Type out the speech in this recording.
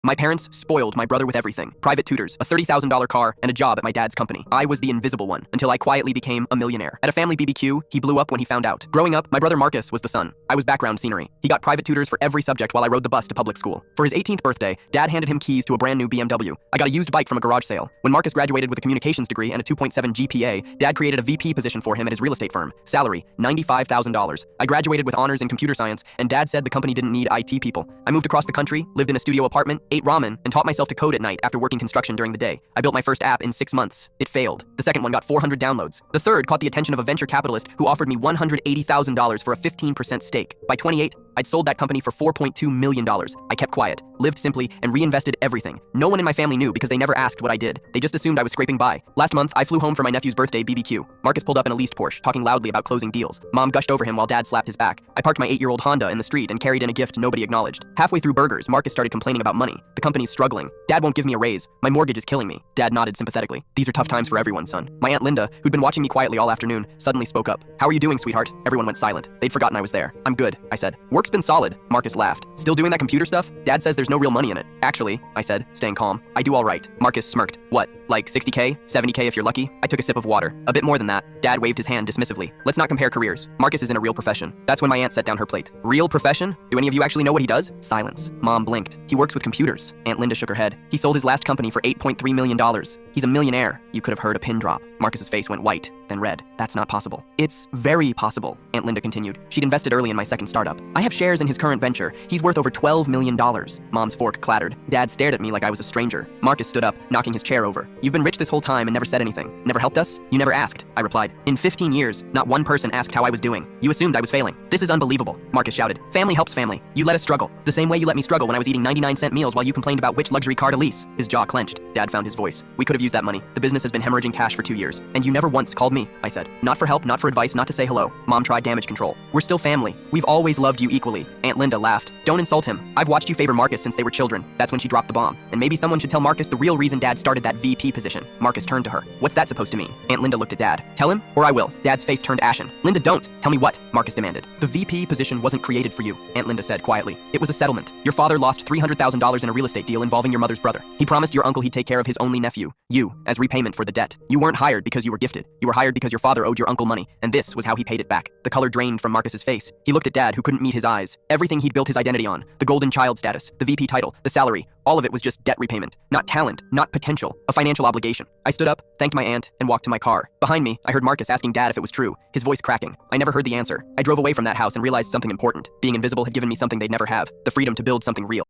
My parents spoiled my brother with everything. Private tutors, a $30,000 car, and a job at my dad's company. I was the invisible one, until I quietly became a millionaire. At a family BBQ, he blew up when he found out. Growing up, my brother Marcus was the son. I was background scenery. He got private tutors for every subject while I rode the bus to public school. For his 18th birthday, Dad handed him keys to a brand new BMW. I got a used bike from a garage sale. When Marcus graduated with a communications degree and a 2.7 GPA, Dad created a VP position for him at his real estate firm. Salary, $95,000. I graduated with honors in computer science, and Dad said the company didn't need IT people. I moved across the country, lived in a studio apartment, ate ramen, and taught myself to code at night after working construction during the day. I built my first app in 6 months. It failed. The second one got 400 downloads. The third caught the attention of a venture capitalist who offered me $180,000 for a 15% stake. By 28, I'd sold that company for $4.2 million. I kept quiet, lived simply, and reinvested everything. No one in my family knew because they never asked what I did. They just assumed I was scraping by. Last month, I flew home for my nephew's birthday BBQ. Marcus pulled up in a leased Porsche, talking loudly about closing deals. Mom gushed over him while Dad slapped his back. I parked my 8-year-old Honda in the street and carried in a gift nobody acknowledged. Halfway through burgers, Marcus started complaining about money. The company's struggling. Dad won't give me a raise. My mortgage is killing me. Dad nodded sympathetically. These are tough times for everyone, son. My Aunt Linda, who'd been watching me quietly all afternoon, suddenly spoke up. How are you doing, sweetheart? Everyone went silent. They'd forgotten I was there. I'm good, I said. Work's been solid. Marcus laughed. Still doing that computer stuff? Dad says there's no real money in it. Actually, I said, staying calm, I do all right. Marcus smirked. What, like 60K? 70K if you're lucky? I took a sip of water. A bit more than that. Dad waved his hand dismissively. Let's not compare careers. Marcus is in a real profession. That's when my aunt set down her plate. Real profession? Do any of you actually know what he does? Silence. Mom blinked. He works with computers. Aunt Linda shook her head. He sold his last company for $8.3 million. He's a millionaire. You could have heard a pin drop. Marcus's face went white, then red. That's not possible. It's very possible, Aunt Linda continued. She'd invested early in my second startup. I have shares in his current venture. He's worth over $12 million. Mom's fork clattered. Dad stared at me like I was a stranger. Marcus stood up, knocking his chair over. You've been rich this whole time and never said anything. Never helped us? You never asked, I replied. In 15 years, not one person asked how I was doing. You assumed I was failing. This is unbelievable, Marcus shouted. Family helps family. You let us struggle. The same way you let me struggle when I was eating 99-cent meals while you complained about which luxury car to lease. His jaw clenched. Dad found his voice. We could have used that money. The business has been hemorrhaging cash for 2 years. And you never once called me, I said. Not for help, not for advice, not to say hello. Mom tried damage control. We're still family. We've always loved you equally. Aunt Linda laughed. Don't insult him. I've watched you favor Marcus since they were children. That's when she dropped the bomb. And maybe someone should tell Marcus the real reason Dad started that VP position. Marcus turned to her. What's that supposed to mean? Aunt Linda looked at Dad. Tell him, or I will. Dad's face turned ashen. Linda, don't. Tell me what, Marcus demanded. The VP position wasn't created for you, Aunt Linda said quietly. It was a settlement. Your father lost $300,000 in a real estate deal involving your mother's brother. He promised your uncle he'd take care of his only nephew, you, as repayment for the debt. You weren't hired because you were gifted. You were hired because your father owed your uncle money, and this was how he paid it back. The color drained from Marcus's face. He looked at Dad, who couldn't meet his eyes. Everything he'd built his identity on, the golden child status, the VP title, the salary, all of it was just debt repayment. Not talent, not potential, a financial obligation. I stood up, thanked my aunt, and walked to my car. Behind me, I heard Marcus asking Dad if it was true, his voice cracking. I never heard the answer. I drove away from that house and realized something important. Being invisible had given me something they'd never have, the freedom to build something real.